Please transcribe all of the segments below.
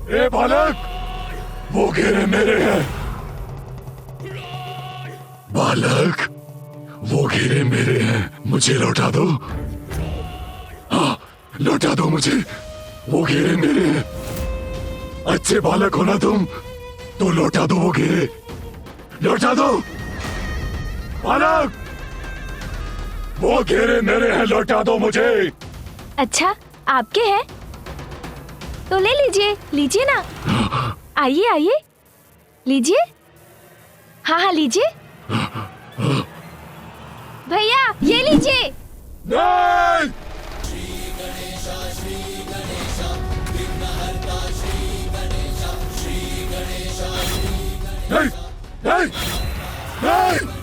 ए बालक, वो घेरे मेरे हैं। बालक, वो घेरे मेरे हैं, मुझे लौटा दो। हाँ, लौटा दो मुझे, वो घेरे मेरे हैं। अच्छे बालक हो ना तुम, तो लौटा दो वो घेरे, लौटा दो। बालक, वो घेरे मेरे हैं, लौटा दो मुझे। अच्छा, आपके हैं तो ले लीजिए, लीजिए ना। आइए आइए, लीजिए। हाँ हाँ लीजिए। भैया ये लीजिए। नहीं! नहीं! नहीं! नहीं!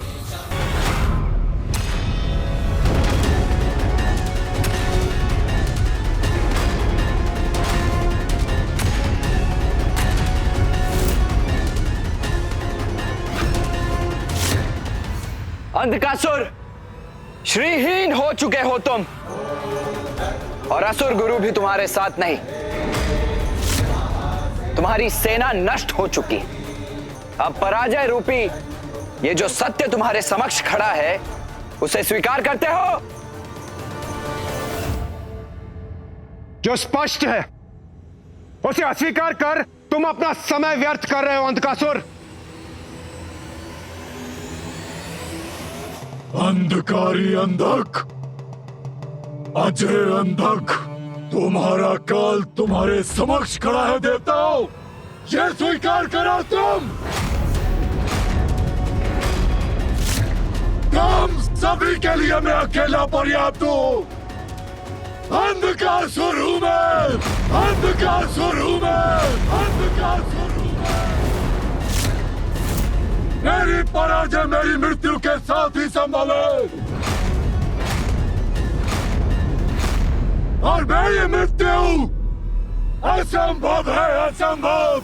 अंधकासुर, श्रीहीन हो चुके हो तुम, और असुर गुरु भी तुम्हारे साथ नहीं। तुम्हारी सेना नष्ट हो चुकी। अब पराजय रूपी ये जो सत्य तुम्हारे समक्ष खड़ा है, उसे स्वीकार करते हो? जो स्पष्ट है उसे अस्वीकार कर तुम अपना समय व्यर्थ कर रहे हो अंधकासुर। अंधकारी अंधक, अजय अंधक, तुम्हारा काल तुम्हारे समक्ष खड़ा है देवताओं, ये स्वीकार करो तुम सभी के लिए मैं अकेला पर्याप्त हूँ। अंधकासुर हूँ मैं, अंधकासुर हूँ मैं, अंधकासुर हूँ मैं। मेरी पराजय मेरी मृत्यु के साथ ही संभव है, और मेरी मृत्यु असंभव है, असंभव।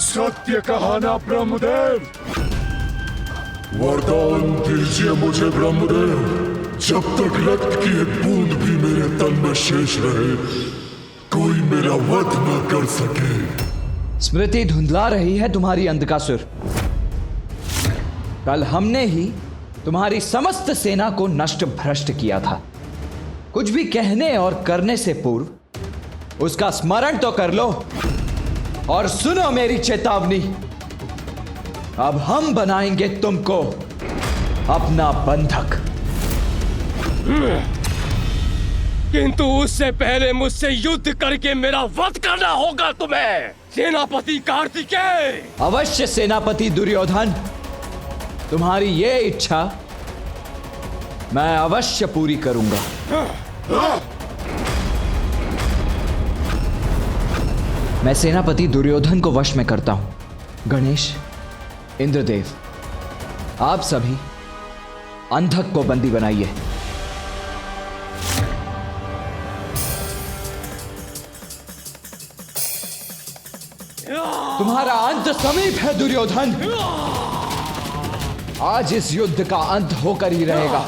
सत्य कहा ना ब्रह्मदेव। वरदान दीजिए मुझे ब्रह्मदेव, जब तक रक्त की एक बूंद भी मेरे तन में शेष रहे, कोई मेरा वध न कर सके। स्मृति धुंधला रही है तुम्हारी अंधकासुर। कल हमने ही तुम्हारी समस्त सेना को नष्ट भ्रष्ट किया था। कुछ भी कहने और करने से पूर्व उसका स्मरण तो कर लो, और सुनो मेरी चेतावनी। अब हम बनाएंगे तुमको अपना बंधक। किंतु उससे पहले मुझसे युद्ध करके मेरा वध करना होगा तुम्हें, सेनापति कार्तिकेय। अवश्य सेनापति दुर्योधन, तुम्हारी ये इच्छा मैं अवश्य पूरी करूंगा। मैं सेनापति दुर्योधन को वश में करता हूं। गणेश, इंद्रदेव, आप सभी अंधक को बंदी बनाइए। तुम्हारा अंत समीप है दुर्योधन। आज इस युद्ध का अंत होकर ही रहेगा।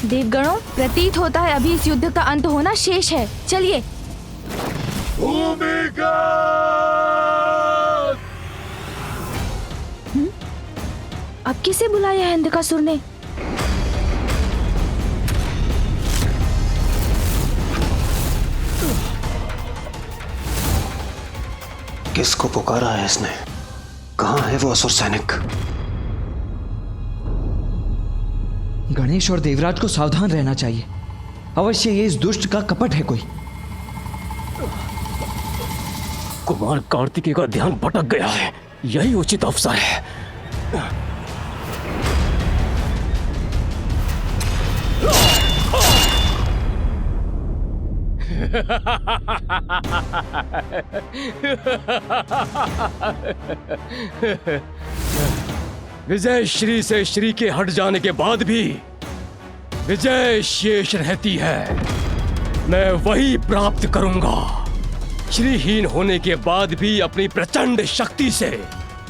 देवगणों, प्रतीत होता है अभी इस युद्ध का अंत होना शेष है। चलिए। अब किसे बुलाया है अंधकासुर ने? किसको पुकारा है इसने? कहाँ है वो असुर सैनिक? गणेश और देवराज को सावधान रहना चाहिए। अवश्य ये इस दुष्ट का कपट है कोई। कुमार कार्तिकेय का ध्यान भटक गया है, यही उचित अवसर है। विजय श्री से श्री के हट जाने के बाद भी विजय शेष रहती है। मैं वही प्राप्त करूंगा। श्रीहीन होने के बाद भी अपनी प्रचंड शक्ति से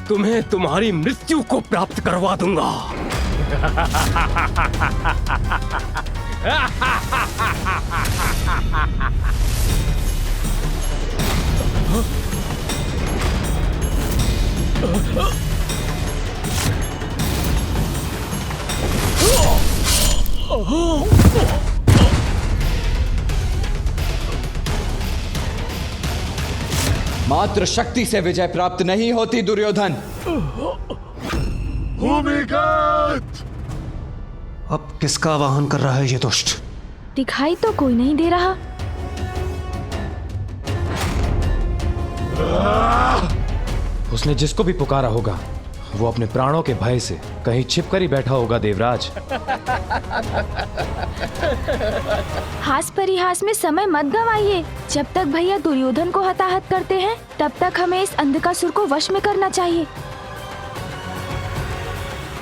तुम्हें तुम्हारी मृत्यु को प्राप्त करवा दूंगा। मात्र शक्ति से विजय प्राप्त नहीं होती दुर्योधन। भूमिगत! अब किसका आवाहन कर रहा है ये दुष्ट? दिखाई तो कोई नहीं दे रहा। उसने जिसको भी पुकारा होगा वो अपने प्राणों के भय से कहीं छिपकर ही बैठा होगा देवराज। हास परिहास में समय मत गंवाइए। जब तक भैया दुर्योधन को हताहत करते हैं तब तक हमें इस अंधकासुर को वश में करना चाहिए।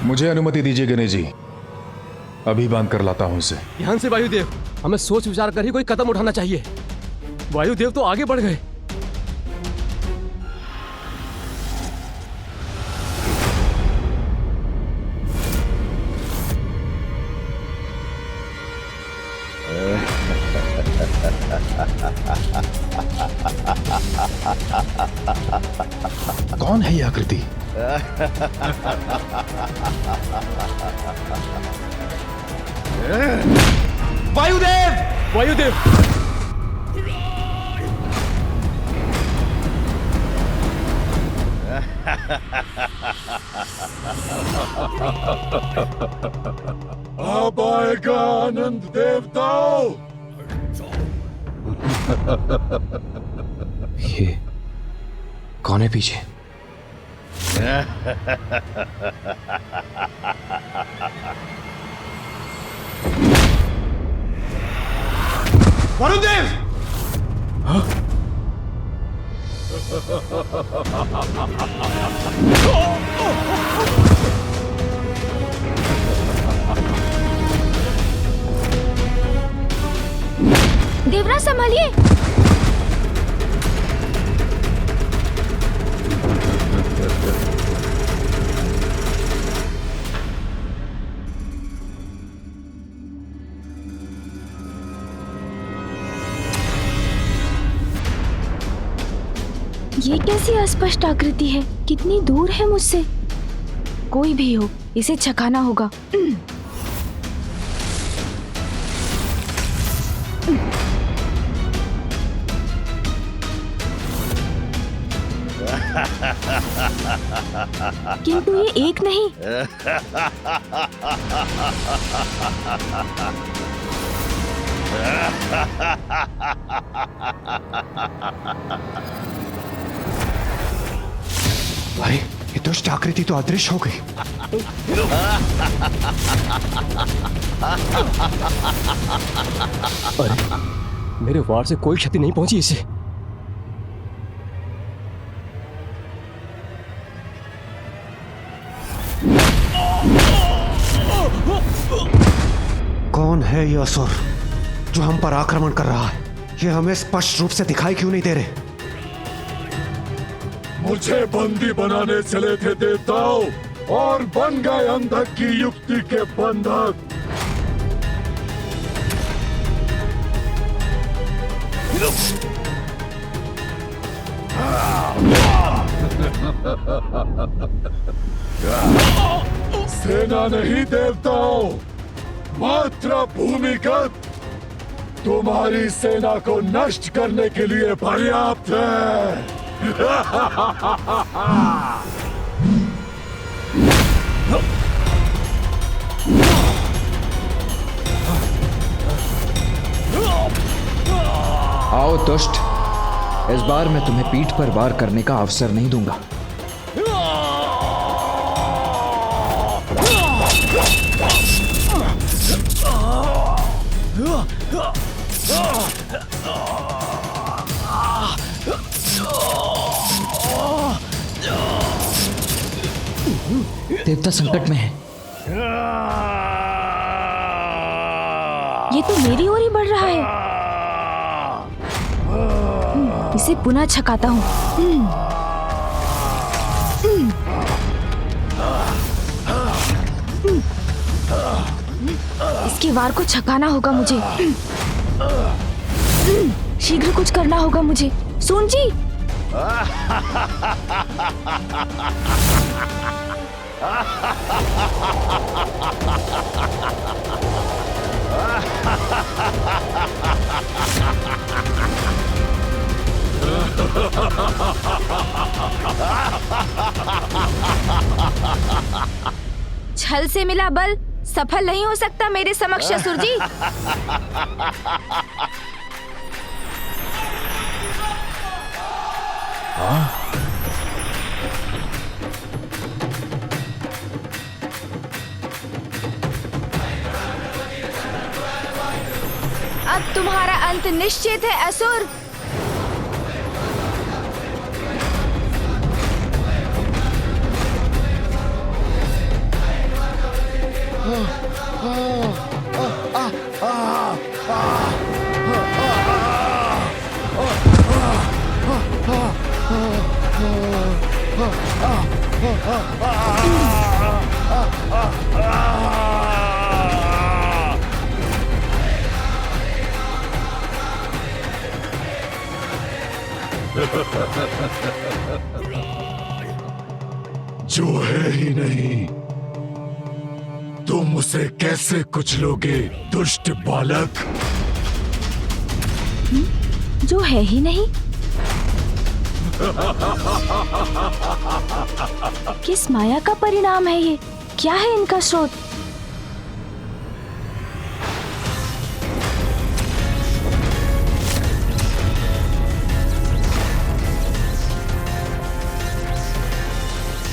मुझे अनुमति दीजिए गणेश जी, अभी बांध कर लाता हूं इसे। ध्यान से वायुदेव, हमें सोच विचार कर ही कोई कदम उठाना चाहिए। वायुदेव तो आगे बढ़ गए। कौन है ये आकृति? वायुदेव! वायुदेव! अब आएगा आनंद देवताओं। ये कौन है पीछे? वरुण देव! देवराज संभालिए। ये कैसी अस्पष्ट आकृति है? कितनी दूर है मुझसे? कोई भी हो, इसे छकाना होगा। किंतु ये एक नहीं। भाई, ये दुष्ट आकृति तो अदृश्य हो गई। अरे, मेरे वार से कोई क्षति नहीं पहुंची इसे। कौन है ये असुर जो हम पर आक्रमण कर रहा है? ये हमें स्पष्ट रूप से दिखाई क्यों नहीं दे रहे? मुझे बंदी बनाने चले थे देवताओं और बन गए अंधक की युक्ति के बंधक। सेना नहीं देवताओं, मात्र भूमिगत तुम्हारी सेना को नष्ट करने के लिए पर्याप्त है। दुष्ट, इस बार मैं तुम्हें पीठ पर वार करने का अवसर नहीं दूंगा। देवता संकट में है। ये तो मेरी ओर ही बढ़ रहा है। इसे पुनः छकाता हूँ। इसके वार को छकाना होगा मुझे। शीघ्र कुछ करना होगा मुझे। सुन जी, छल से मिला बल सफल नहीं हो सकता मेरे समक्ष असुर जी। अब तुम्हारा अंत निश्चित है असुर। जो है ही नहीं, तुम उसे कैसे कुचलोगे दुष्ट बालक? जो है ही नहीं? किस माया का परिणाम है ये? क्या है इनका स्रोत?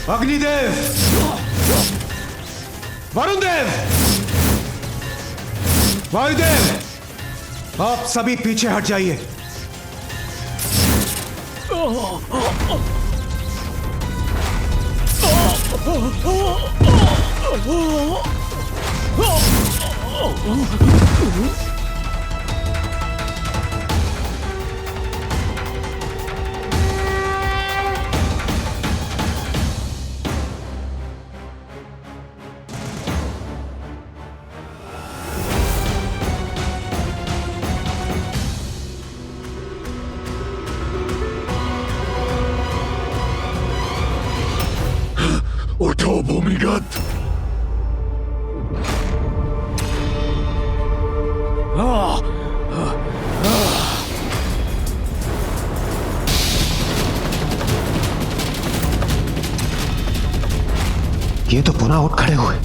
अग्निदेव, वरुण देव, वायुदेव, आप सभी पीछे हट जाइए। उठो भूमिगत। ये तो पुनः उठ खड़े हुए।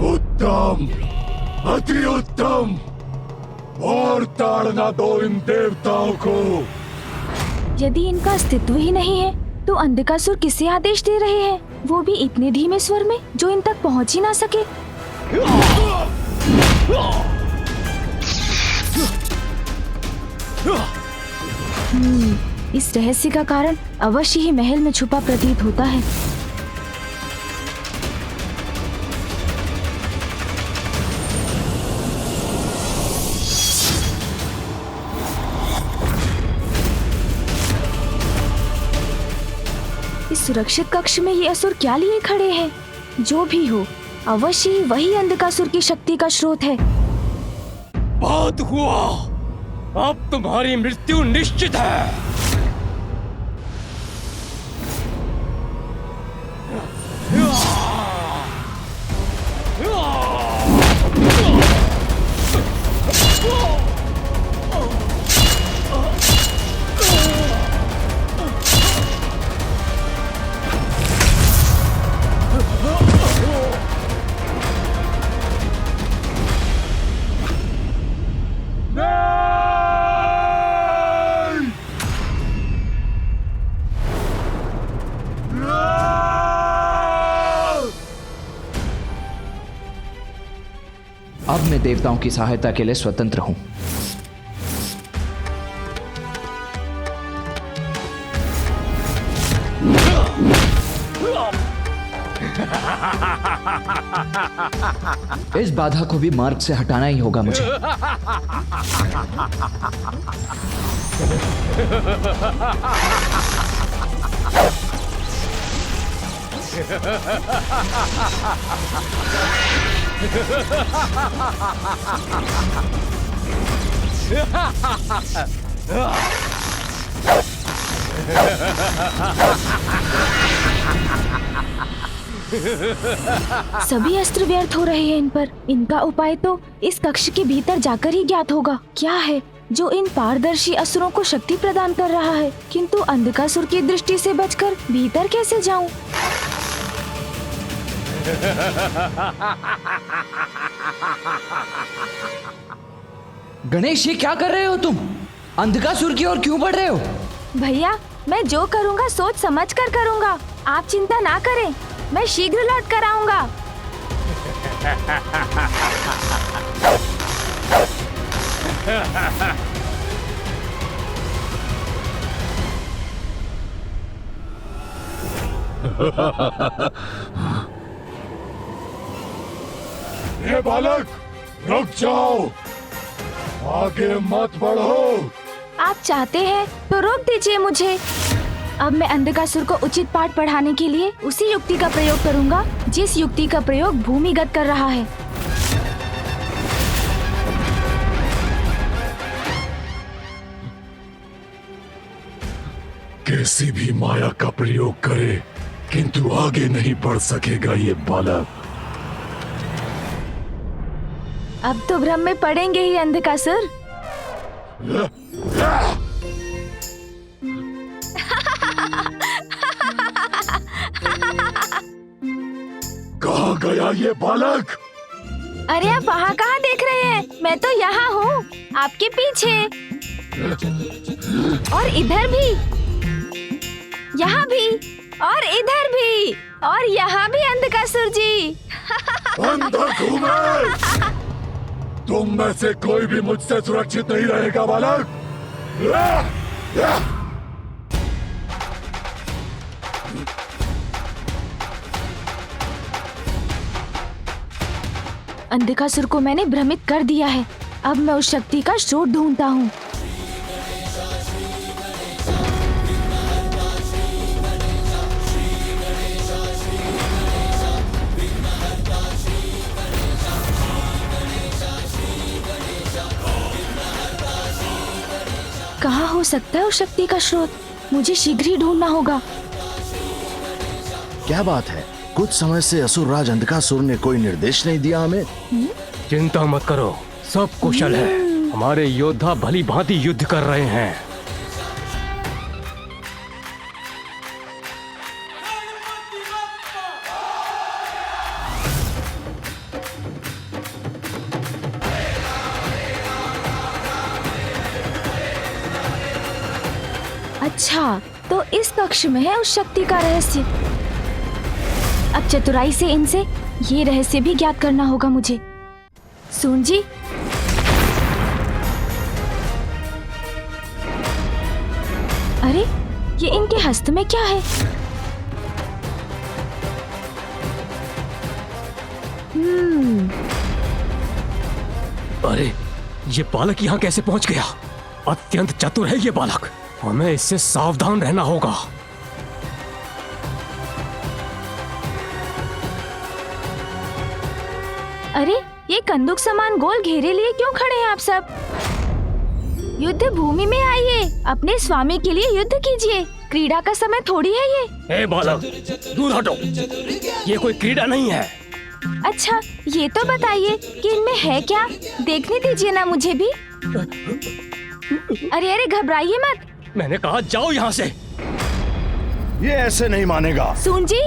उत्तम, अति उत्तम। और ताड़ना दो इन देवताओं को। यदि इनका अस्तित्व ही नहीं है तो अंधकासुर किसे आदेश दे रहे हैं, वो भी इतने धीमे स्वर में जो इन तक पहुंच ही ना सके। इस रहस्य का कारण अवश्य ही महल में छुपा प्रतीत होता है। इस सुरक्षित कक्ष में ये असुर क्या लिए खड़े हैं? जो भी हो, अवश्य ही वही अंधकासुर की शक्ति का स्रोत है। बहुत हुआ, अब तुम्हारी मृत्यु निश्चित है। अब मैं देवताओं की सहायता के लिए स्वतंत्र हूं। इस बाधा को भी मार्ग से हटाना ही होगा मुझे। सभी अस्त्र व्यर्थ हो रहे हैं इन पर। इनका उपाय तो इस कक्ष के भीतर जाकर ही ज्ञात होगा। क्या है जो इन पारदर्शी असुरों को शक्ति प्रदान कर रहा है? किंतु अंधकासुर की दृष्टि से बचकर भीतर कैसे जाऊं? गणेश, ये क्या कर रहे हो तुम? अंधकासुर की ओर क्यों बढ़ रहे हो? भैया, मैं जो करूँगा सोच समझ कर करूँगा। आप चिंता ना करें, मैं शीघ्र लौट कर आऊंगा। ये बालक, रुक जाओ, आगे मत बढ़ो। आप चाहते हैं तो रोक दीजिए मुझे। अब मैं अंधकासुर को उचित पाठ पढ़ाने के लिए उसी युक्ति का प्रयोग करूंगा जिस युक्ति का प्रयोग भूमिगत कर रहा है। कैसी भी माया का प्रयोग करे किंतु आगे नहीं बढ़ सकेगा ये बालक। अब तो भ्रम में पड़ेंगे ही अंधकासुर। कहाँ गया ये बालक? अरे आप वहाँ कहाँ देख रहे हैं? मैं तो यहाँ हूँ, आपके पीछे। और इधर भी, यहाँ भी, और इधर भी, और यहाँ भी अंधकासुर जी। अंदर घूमे। तुम में से कोई भी मुझसे सुरक्षित नहीं रहेगा बालक। अंधकासुर को मैंने भ्रमित कर दिया है। अब मैं उस शक्ति का स्रोत ढूंढता हूँ। कहाँ हो सकता है उस शक्ति का स्रोत? मुझे शीघ्र ही ढूंढना होगा। क्या बात है? कुछ समय से असुरराज अंधकासुर ने कोई निर्देश नहीं दिया हमें। चिंता मत करो, सब कुशल है। हमारे योद्धा भली भांति युद्ध कर रहे हैं। अच्छा, तो इस कक्ष में है उस शक्ति का रहस्य। अब चतुराई से इनसे ये रहस्य भी ज्ञात करना होगा मुझे। सुन जी, अरे ये इनके हस्त में क्या है? अरे ये बालक यहाँ कैसे पहुँच गया? अत्यंत चतुर है ये बालक, हमें इससे सावधान रहना होगा। अरे ये कंदूक समान गोल घेरे लिए क्यों खड़े हैं आप सब? युद्ध भूमि में आइए, अपने स्वामी के लिए युद्ध कीजिए। क्रीड़ा का समय थोड़ी है ये। ए बालक, दूर हटो, ये कोई क्रीड़ा नहीं है। अच्छा, ये तो बताइए कि इनमें है क्या? देखने दीजिए ना मुझे भी। अरे अरे घबराइए मत। मैंने कहा जाओ यहाँ से। ये ऐसे नहीं मानेगा। सुन जी,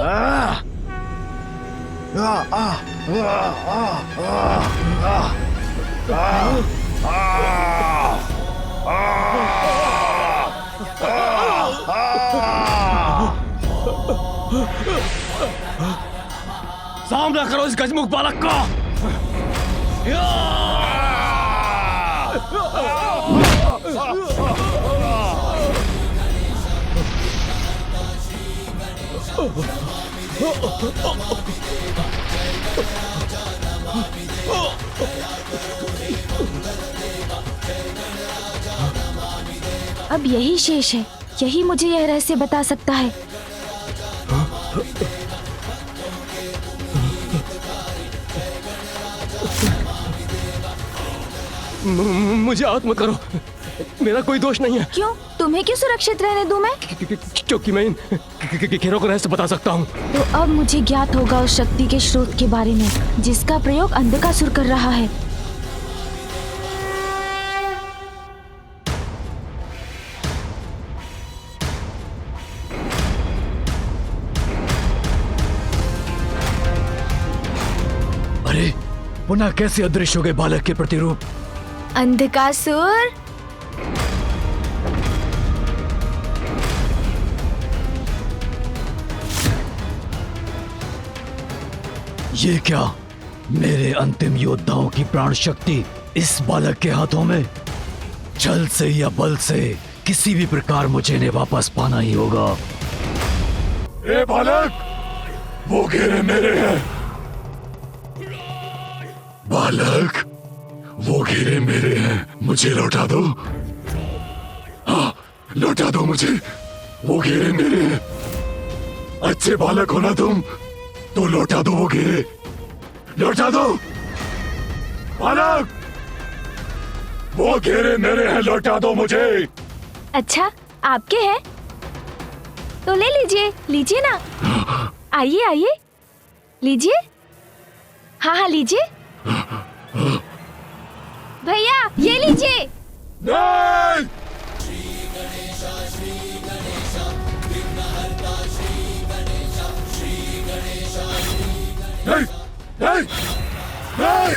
सामना करो इस गजमुख बालक का। अब यही शेष है, यही मुझे यह रहस्य बता सकता है। मुझे आउट मत करो, मेरा कोई दोष नहीं है। क्यों? तुम्हें क्यों सुरक्षित रहने दूं मैं? क्योंकि मैं इन घेरों का रहस्य बता सकता हूँ। तो अब मुझे ज्ञात होगा उस शक्ति के स्रोत के बारे में जिसका प्रयोग अंधकासुर कर रहा है। अरे पुनः कैसे अदृश्य हो गए बालक के प्रतिरूप? अंधकासुर, ये क्या? मेरे अंतिम योद्धाओं की प्राण शक्ति इस बालक के हाथों में? छल से या बल से किसी भी प्रकार मुझे इन्हें वापस पाना ही होगा। ए बालक, वो घेरे मेरे हैं। बालक, वो घेरे मेरे हैं, मुझे लौटा दो। हाँ, लौटा दो मुझे, वो घेरे मेरे हैं। अच्छे बालक हो ना तुम, तो लौटा दो वो घेरे, लौटा दो। बालक, वो घेरे मेरे हैं, लौटा दो मुझे। अच्छा आपके हैं तो ले लीजिए, लीजिए ना। आइए आइए, लीजिए। हाँ हाँ लीजिए भैया, ये लीजिए। नहीं! नहीं! नहीं! नहीं!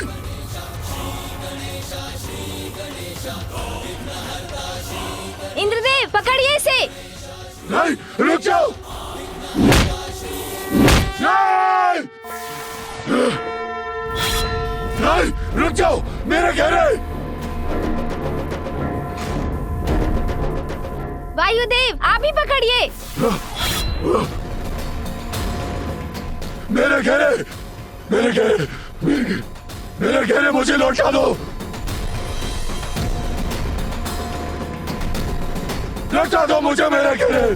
इंद्रदेव पकड़िए इसे। नहीं! रुक जाओ! नहीं! नहीं! रुक जाओ! मेरे घेरे! वायुदेव आप ही पकड़िए। मेरे घेरे! मेरे घेरे! मेरे घेरे मुझे लौटा दो! लौटा दो मुझे मेरे घेरे!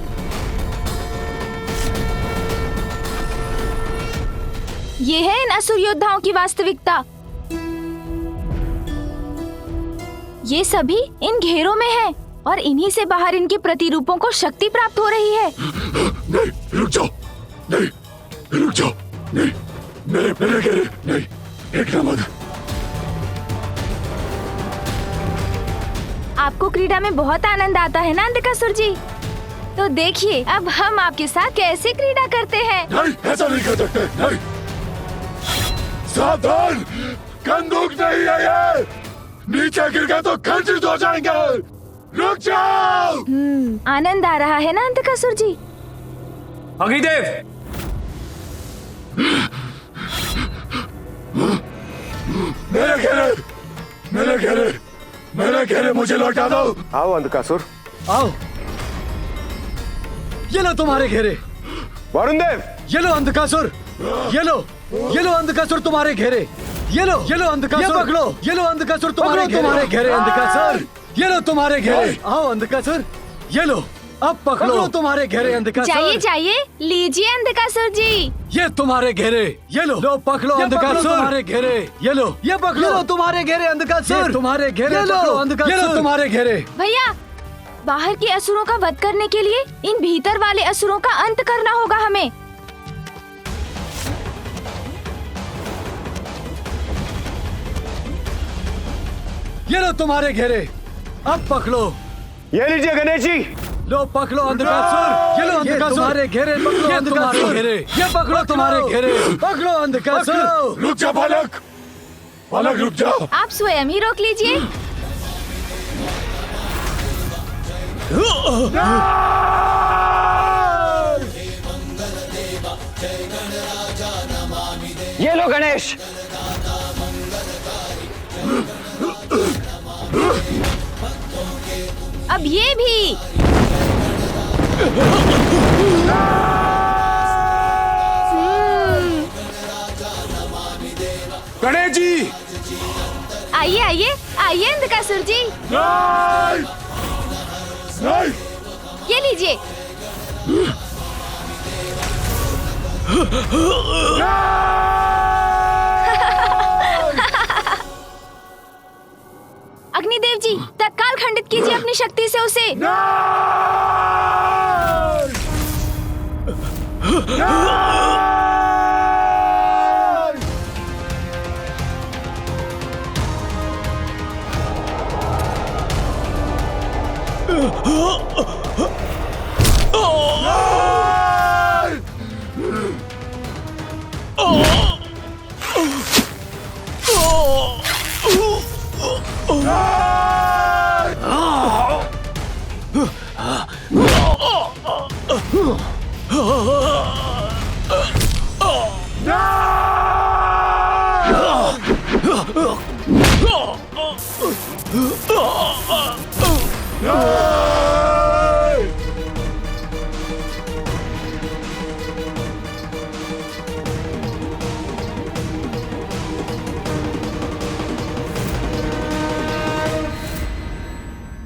ये है इन असुर योद्धाओं की वास्तविकता। ये सभी इन घेरों में हैं और इन्हीं से बाहर इनके प्रतिरूपों को शक्ति प्राप्त हो रही है। नहीं! रुक जाओ! नहीं! रुक जाओ! नहीं! मेरे घेरे! नहीं! एक मत! आपको क्रीड़ा में बहुत आनंद आता है ना अंधकासुर जी? तो देखिए अब हम आपके साथ कैसे क्रीड़ा करते हैं। नहीं! ऐसा नहीं कर सकते! नहीं! सावधान! बंदूक नहीं है ये! नीचे गिर गए तो खंडित हो जाएंगे! रुक जाओ! आनंद आ रहा है ना अंधकासुर जी? अग्निदेव, मेरे घेरे! मेरे घेरे! मेरे घेरे मुझे लौटा दो! आओ अंधकासुर। आओ, ये लो तुम्हारे घेरे। वरुण देव, ये लो अंधकासुर, ये लो अंधकासुर तुम्हारे घेरे। ये लो अंधकासुर, ये पकड़ो। ये लो अंधकासुर तुम्हारे घेरे। अंधकासुर, ये लो तुम्हारे घेरे। आओ अंधकासुर, ये लो, अब पकड़ो तुम्हारे घेरे अंधकासुर। जाइए जाइए, लीजिए अंधकासुर जी। ये तुम्हारे घेरे, ये लो पकड़ो अंधकासुर तुम्हारे घेरे। ये लो, ये पकड़ो तुम्हारे घेरे अंधकासुर। तुम्हारे घेरे पकड़ो अंधकासुर। ये लो तुम्हारे घेरे। भैया, बाहर के असुरों का वध करने के लिए इन भीतर वाले असुरों का अंत करना होगा हमें। ये लो तुम्हारे घेरे, अब पकड़ो। ये लीजिए गणेश जी। लो पकड़ो अंधकासुर। ये लो अंधकासुर तुम्हारे घेरे। पकड़ो अंधकासुर घेरे। ये पकड़ो तुम्हारे घेरे। पकड़ो अंधकासुर। रुक जा बालक! बालक रुक जा! आप स्वयं ही रोक लीजिए। ये लो गणेश। अब ये भी। गणेश जी, आइए आइए आइए अंधकासुर जी, नहीं! नहीं! ये लीजिए। अग्निदेव जी, तत्काल खंडित कीजिए अपनी शक्ति से उसे।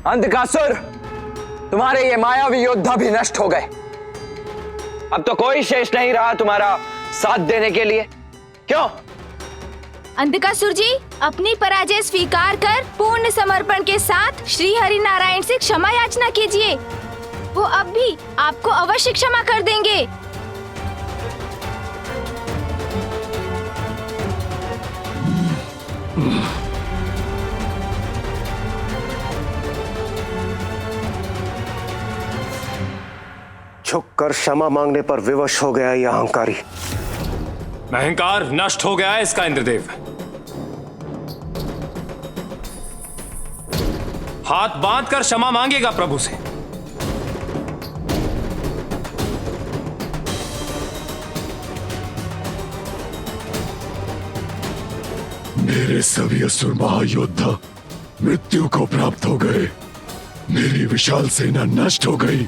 अंधकासुर, तुम्हारे ये मायावी योद्धा भी नष्ट हो गए। अब तो कोई शेष नहीं रहा तुम्हारा साथ देने के लिए। क्यों? अंधकासुर जी, अपनी पराजय स्वीकार कर पूर्ण समर्पण के साथ श्री हरि नारायण से क्षमा याचना कीजिए। वो अब भी आपको अवश्य क्षमा कर देंगे। झुककर क्षमा मांगने पर विवश हो गया यह अहंकारी। अहंकार नष्ट हो गया है इसका इंद्रदेव। हाथ बांधकर क्षमा मांगेगा प्रभु से। मेरे सभी असुर महायोद्धा मृत्यु को प्राप्त हो गए। मेरी विशाल सेना नष्ट हो गई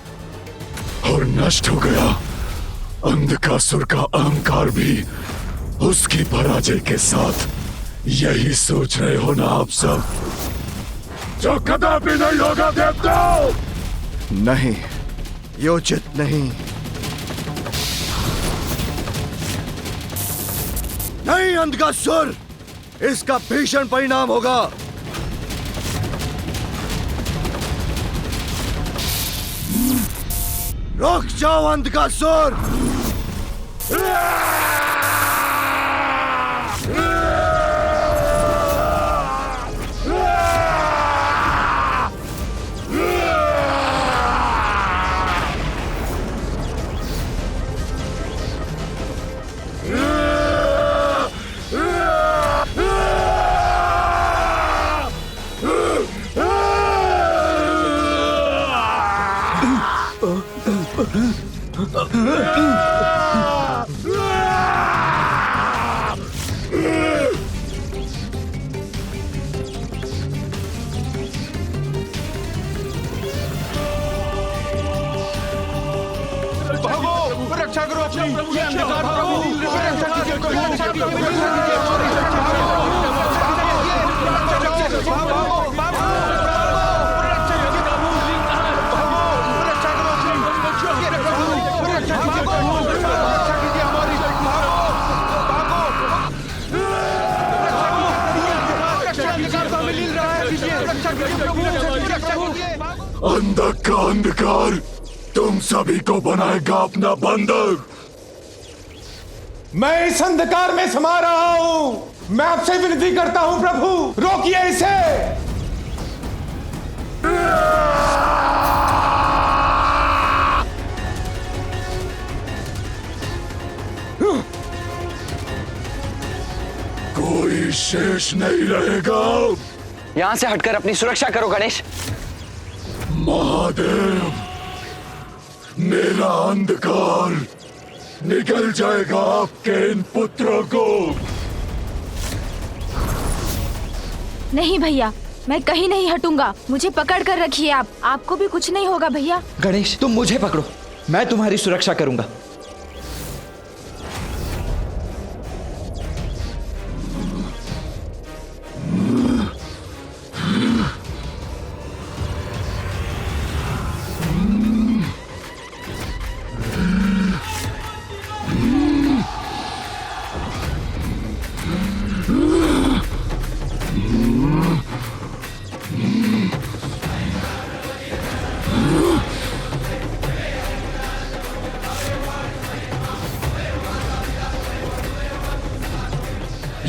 और नष्ट हो गया अंधकासुर का अहंकार भी उसकी पराजय के साथ। यही सोच रहे हो ना आप सब, जो कदापि नहीं होगा देवताओं। नहीं, ये उचित नहीं। नहीं अंधकासुर, इसका भीषण परिणाम होगा। रुक जाओ अंधकासुर। रक्षा करो अपनी। ये अंधकार प्रभु, रक्षा कीजिए, रक्षा कीजिए। अंधक का अंधकार तुम सभी को बनाएगा अपना बंधक। मैं इस अंधकार में समा रहा हूं। मैं आपसे विनती करता हूं प्रभु, रोकिए इसे। कोई शेष नहीं रहेगा। यहां से हटकर अपनी सुरक्षा करो गणेश। महादेव, मेरा अंधकार निकल जाएगा आपके इन पुत्रों को। नहीं भैया, मैं कहीं नहीं हटूंगा। मुझे पकड़ कर रखिए आप। आपको भी कुछ नहीं होगा भैया। गणेश, तुम मुझे पकड़ो, मैं तुम्हारी सुरक्षा करूंगा।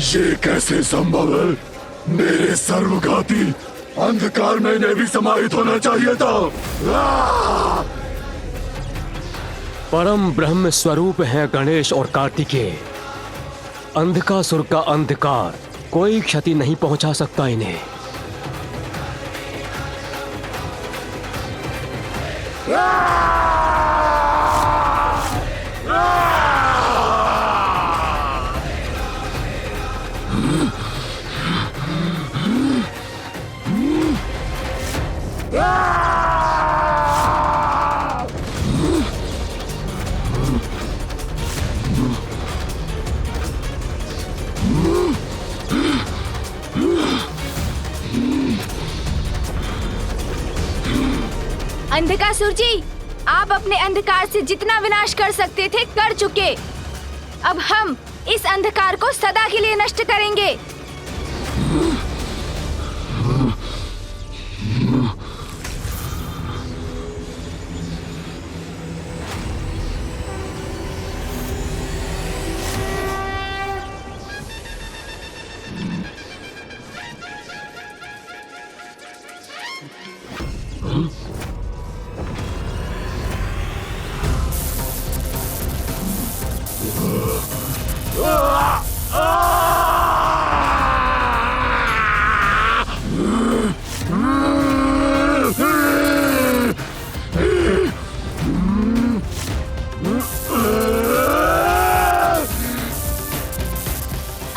ये कैसे संभव है? मेरे सर्वघाती अंधकार में इन्हें भी समाहित होना चाहिए था। परम ब्रह्म स्वरूप हैं गणेश और कार्तिकेय। अंधकासुर का अंधकार कोई क्षति नहीं पहुंचा सकता इन्हें। अंधकासुर जी, आप अपने अंधकार से जितना विनाश कर सकते थे कर चुके। अब हम इस अंधकार को सदा के लिए नष्ट करेंगे।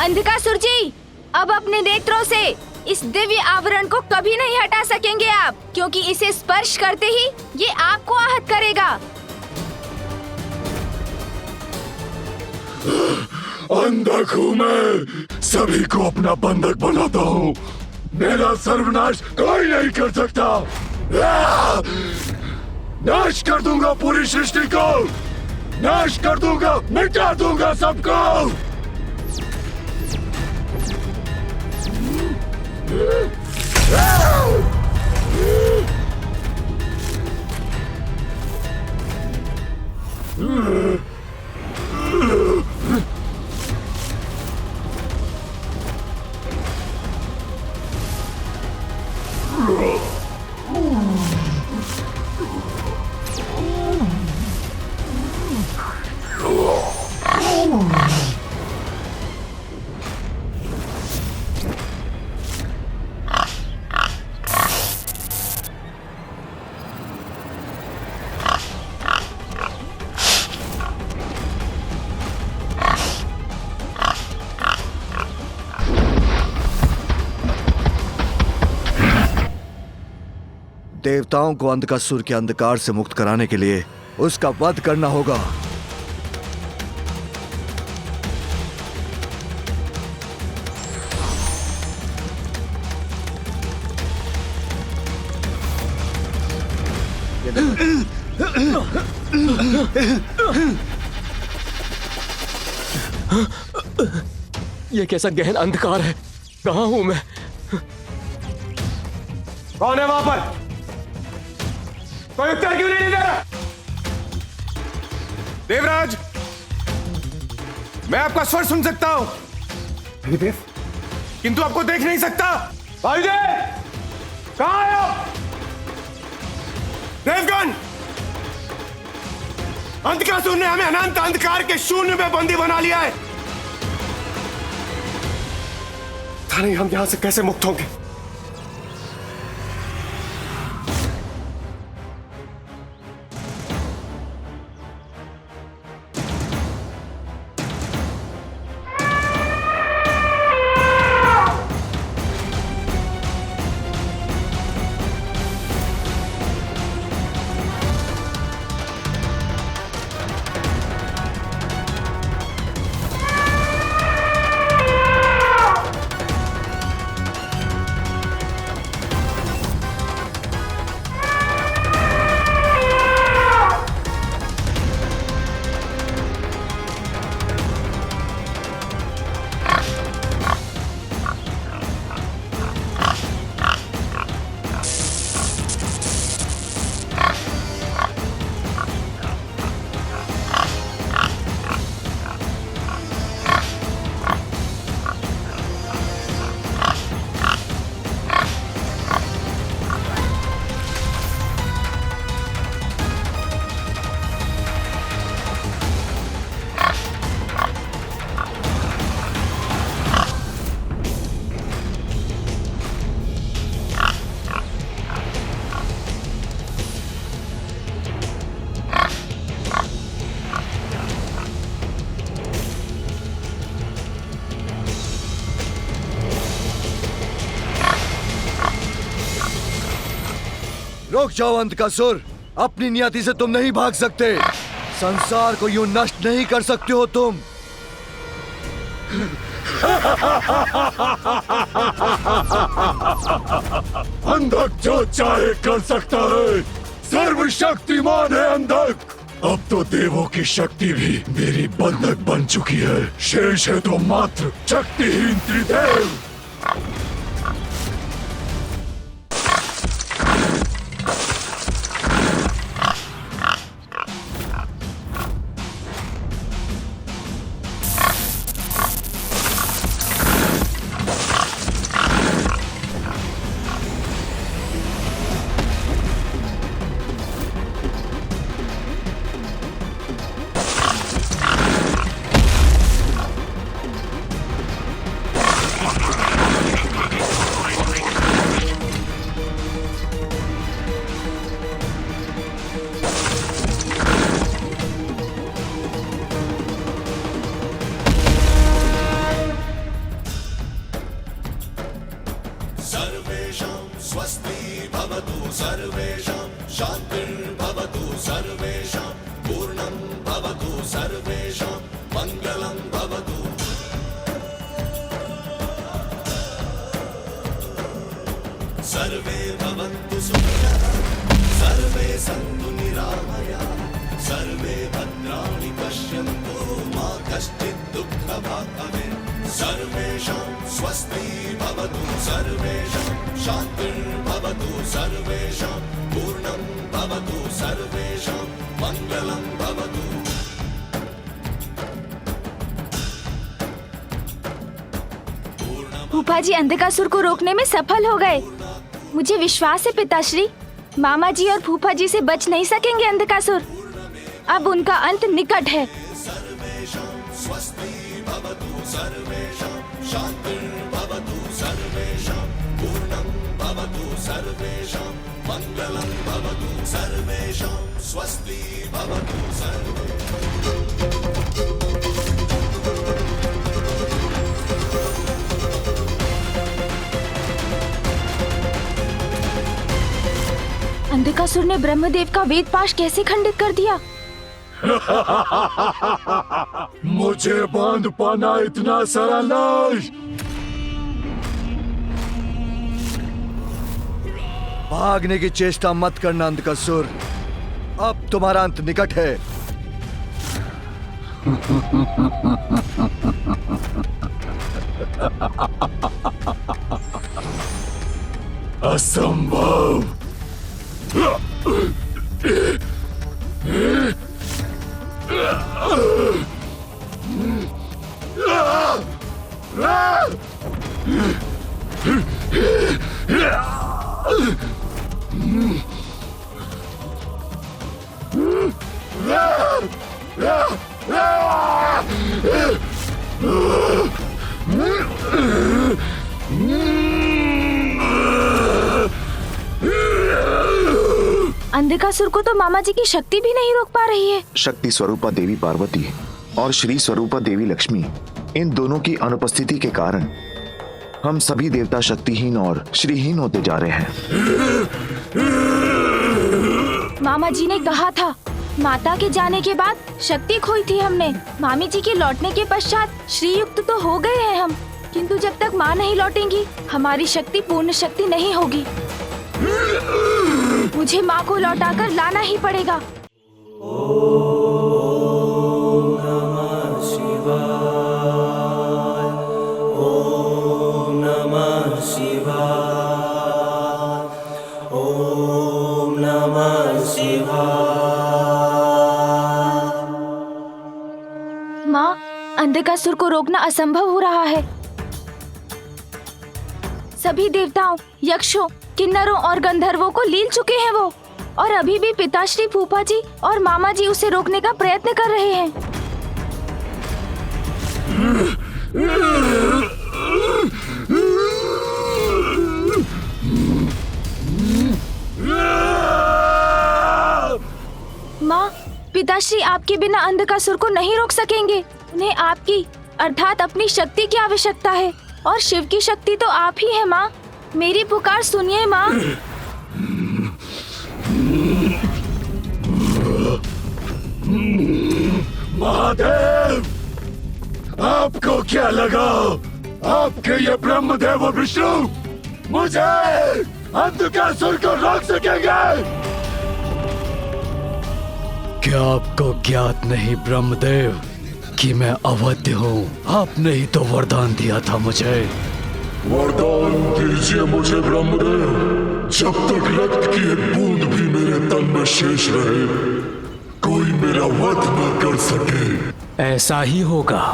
अंधकासुर जी, अब अपने नेत्रों से इस दिव्य आवरण को कभी नहीं हटा सकेंगे आप, क्योंकि इसे स्पर्श करते ही ये आपको आहत करेगा। अंधक हूँ मैं, सभी को अपना बंधक बनाता हूँ। मेरा सर्वनाश कोई नहीं कर सकता। नाश कर दूंगा पूरी सृष्टि को, नाश कर दूंगा, मिटा दूंगा सबको। देवताओं को अंधकासुर के अंधकार से मुक्त कराने के लिए उसका वध करना होगा। ये कैसा गहन अंधकार है? कहाँ हूं मैं? कौन है वहां पर? कोई उत्तर क्यों नहीं दे रहा? देवराज, मैं आपका स्वर सुन सकता हूं, किंतु आपको देख नहीं सकता। वायुदेव, कहां है आप? देवगण, अंधकासुर ने हमें अनंत अंधकार के शून्य में बंदी बना लिया है। पता नहीं हम यहां से कैसे मुक्त होंगे। रुक जाओ अंधकासुर, अपनी नियति से तुम नहीं भाग सकते। संसार को यूं नष्ट नहीं कर सकते हो तुम। अंधक जो चाहे कर सकता है, सर्वशक्तिमान है अंधक। अब तो देवों की शक्ति भी मेरी बंधक बन चुकी है। शेष है तो मात्र शक्तिहीन त्रिदेव। फूफा जी अंधकासुर को रोकने में सफल हो गए। मुझे विश्वास है पिताश्री, मामा जी और फूफा जी से बच नहीं सकेंगे अंधकासुर। अब उनका अंत निकट है। अंधकासुर ने ब्रह्मदेव का वेद पाश कैसे खंडित कर दिया? मुझे बांध पाना इतना सरल नहीं। भागने की चेष्टा मत करना अंधकासुर, अब तुम्हारा अंत निकट है। असंभव। अंधकासुर को तो मामा जी की शक्ति भी नहीं रोक पा रही है। शक्ति स्वरूपा देवी पार्वती और श्री स्वरूपा देवी लक्ष्मी, इन दोनों की अनुपस्थिति के कारण हम सभी देवता शक्तिहीन और श्रीहीन होते जा रहे हैं। मामा जी ने कहा था, माता के जाने के बाद शक्ति खोई थी हमने। मामी जी के लौटने के पश्चात श्रीयुक्त तो हो गए हैं हम, किंतु जब तक माँ नहीं लौटेंगी हमारी शक्ति पूर्ण शक्ति नहीं होगी। मुझे माँ को लौटाकर लाना ही पड़ेगा। माँ, अंधकासुर को रोकना असंभव हो रहा है। सभी देवताओं, यक्षों, किन्नरों और गंधर्वों को लील चुके हैं वो, और अभी भी पिताश्री, फूफा जी और मामा जी उसे रोकने का प्रयत्न कर रहे हैं। माँ, पिताश्री आपके बिना अंधकासुर को नहीं रोक सकेंगे। उन्हें आपकी अर्थात अपनी शक्ति की आवश्यकता है, और शिव की शक्ति तो आप ही है माँ। मेरी पुकार सुनिए माँ। महादेव, आपको क्या लगा आपके ये ब्रह्मदेव और विष्णु मुझे अंधकासुर को रोक सकेंगे? क्या आपको ज्ञात नहीं ब्रह्मदेव कि मैं अवध्य हूँ? आपने ही तो वरदान दिया था मुझे। वरदान दीजिए मुझे ब्रह्मदेव, जब तक रक्त की एक बूंद भी मेरे तन में शेष रहे, कोई मेरा वध न कर सके। ऐसा ही होगा।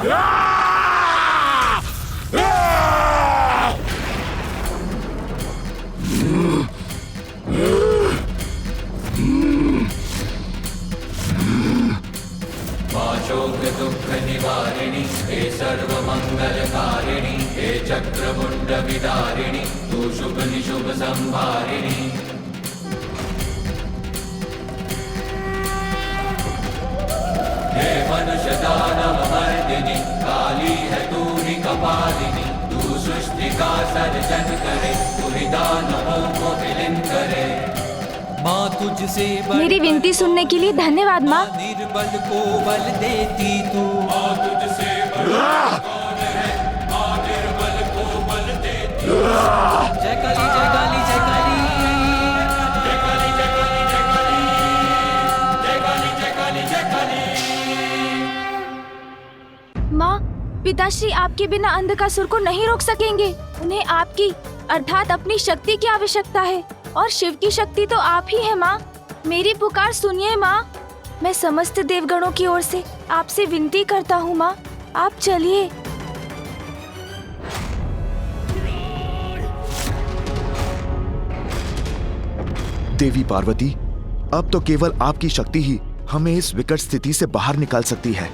दुख निवारिणी हे सर्व मंगलकारिणी हे चक्रमुंड विदारिणी तू शुभ निशुभ संहारिणी। हे मनुष्य दानव मर्दिनी काली है तू ही कपालिनी तू सृष्टि का सर्जन करे तू ही दानवों को विलीन करे। माँ तुझसे मेरी विनती सुनने के लिए धन्यवाद माँ। निर्बल को बल देती तू माँ तुझसे माँ निर्बल को बल देती। जय काली जय काली जय काली जय काली जय काली जय काली जय काली जय काली जय काली। माँ, पिताश्री आपके बिना अंधकासुर को नहीं रोक सकेंगे। उन्हें आपकी अर्थात अपनी शक्ति की आवश्यकता है और शिव की शक्ति तो आप ही है माँ। मेरी पुकार सुनिए माँ। मैं समस्त देवगणों की ओर से आपसे विनती करता हूँ माँ, आप चलिए। देवी पार्वती, अब तो केवल आपकी शक्ति ही हमें इस विकट स्थिति से बाहर निकाल सकती है।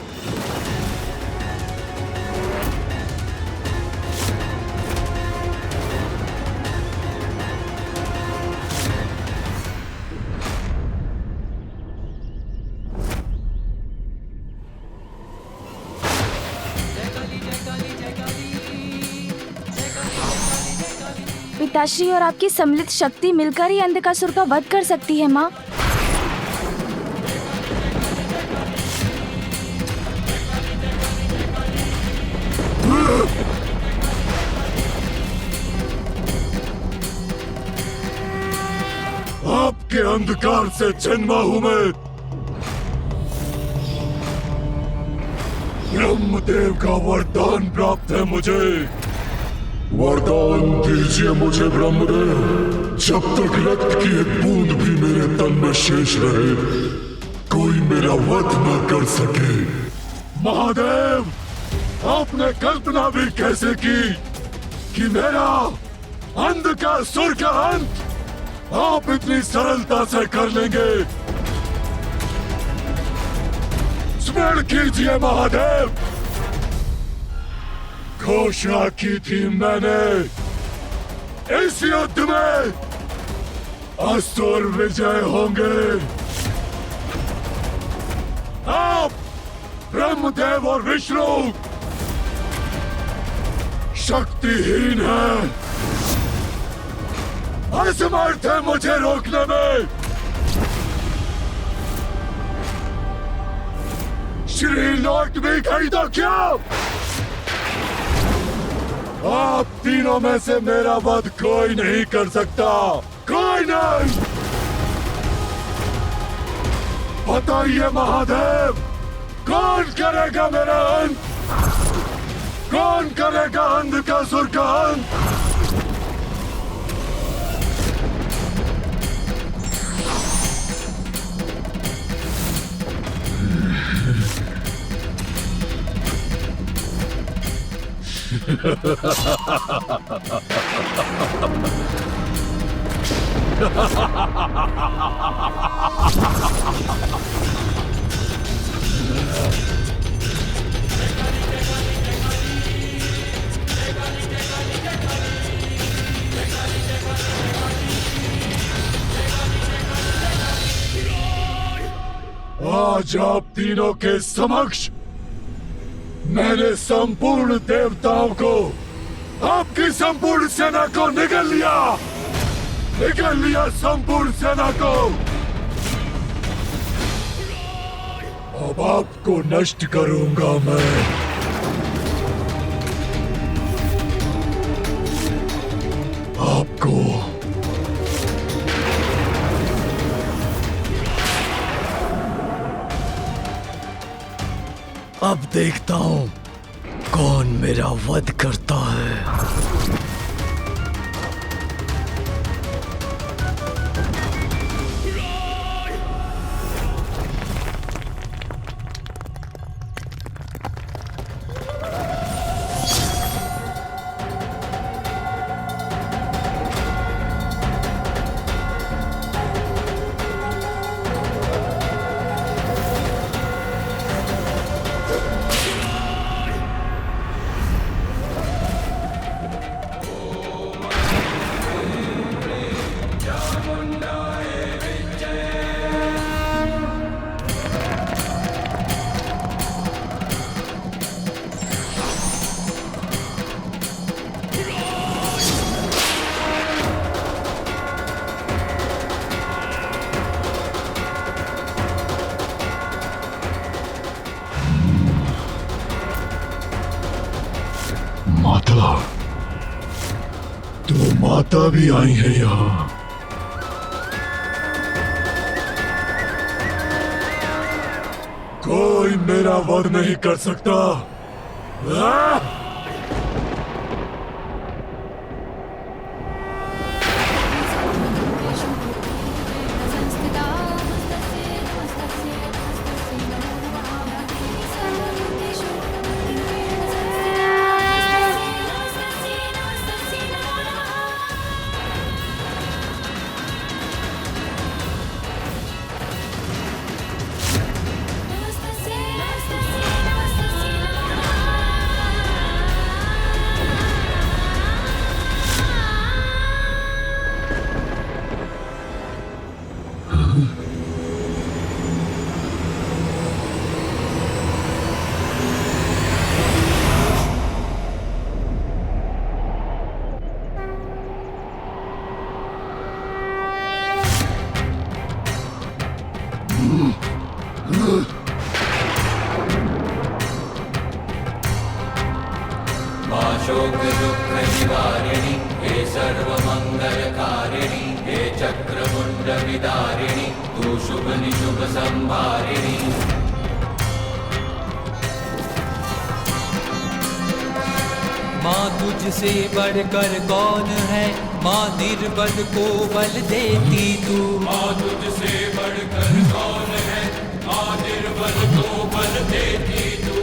पिताश्री और आपकी सम्मिलित शक्ति मिलकर ही अंधकासुर का वध कर सकती है माँ। आपके अंधकार से जन्मा हूं मैं। ब्रह्मदेव का वरदान प्राप्त है मुझे। वरदान दीजिए मुझे ब्रह्मदेव, जब तक रक्त की एक बूंद भी मेरे तन में शेष रहे, कोई मेरा वध न कर सके। महादेव, आपने कल्पना भी कैसे की कि मेरा अंधकासुर का अंत आप इतनी सरलता से कर लेंगे? स्मरण कीजिए महादेव, घोषणा की थी मैंने, इस युद्ध में असुर विजय होंगे। आप ब्रह्मदेव और विष्णु शक्तिहीन हैं, असमर्थ है मुझे रोकने में। श्री लौट भी गई तो क्या? आप तीनों में से मेरा वध कोई नहीं कर सकता, कोई नहीं। बताइए महादेव, कौन करेगा मेरा अंत? कौन करेगा अंधकासुर का अंत? आज आप तीनों के समक्ष मैंने संपूर्ण देवताओं को, आपकी संपूर्ण सेना को निगल लिया संपूर्ण सेना को। अब आपको नष्ट करूंगा मैं। आपको अब देखता हूं कौन मेरा वध करता है। माता, तो माता भी आई है यहाँ। कोई मेरा वध नहीं कर सकता। शोक दुख निवारिणी हे सर्व मंगलकारिणी हे चक्रमुंड विदारिणी तू शुभ निशुभ संभारिणी। माँ तुझसे बढ़कर कौन है, माँ निर्बल को बल देती तू। माँ तुझसे बढ़कर कौन है, माँ निर्बल को बल देती तू।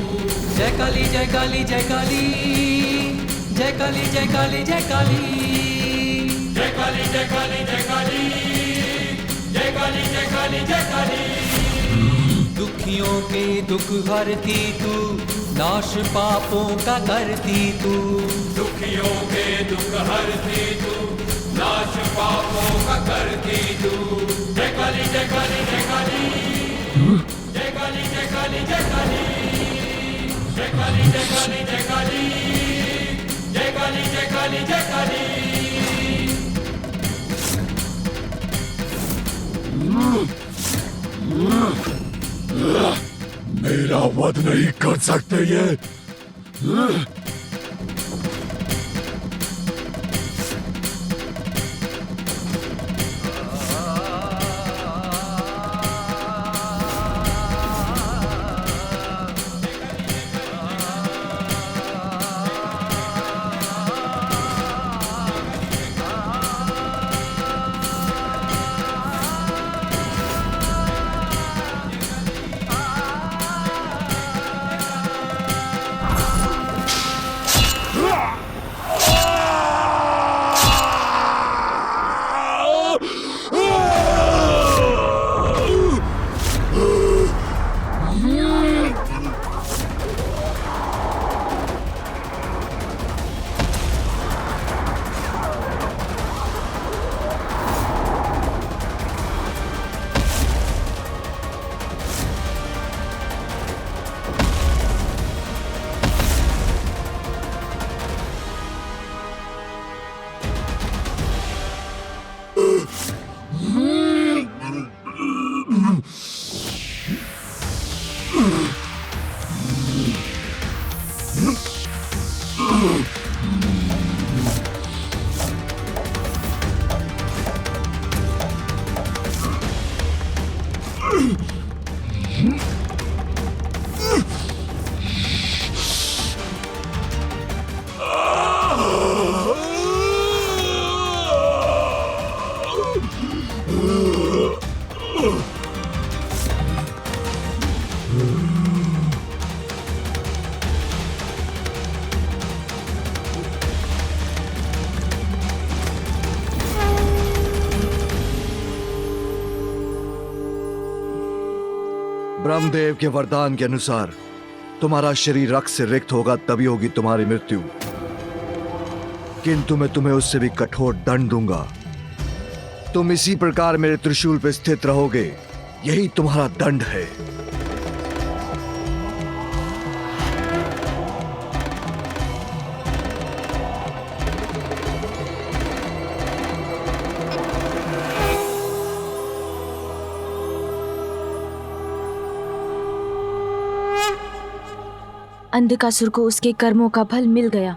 जय काली जय काली जय काली जय काली जय काली जय काली जय काली जय काली जय काली जय काली जय काली जय काली। दुखियों के दुख हरती तू, नाश पापों का करती तू। दुखियों के दुख हरती तू, नाश पापों का करती तू। जय काली जय काली जय काली जय काली जय काली जय काली जय काली जय काली जय काली जय काली जय काली जय काली। मेरा वध नहीं कर सकते ये। ब्रह्मदेव के वरदान के अनुसार तुम्हारा शरीर रक्त से रिक्त होगा, तभी होगी तुम्हारी मृत्यु। किंतु मैं तुम्हें उससे भी कठोर दंड दूंगा। तुम इसी प्रकार मेरे त्रिशूल पर स्थित रहोगे, यही तुम्हारा दंड है। अंधकासुर को उसके कर्मों का फल मिल गया।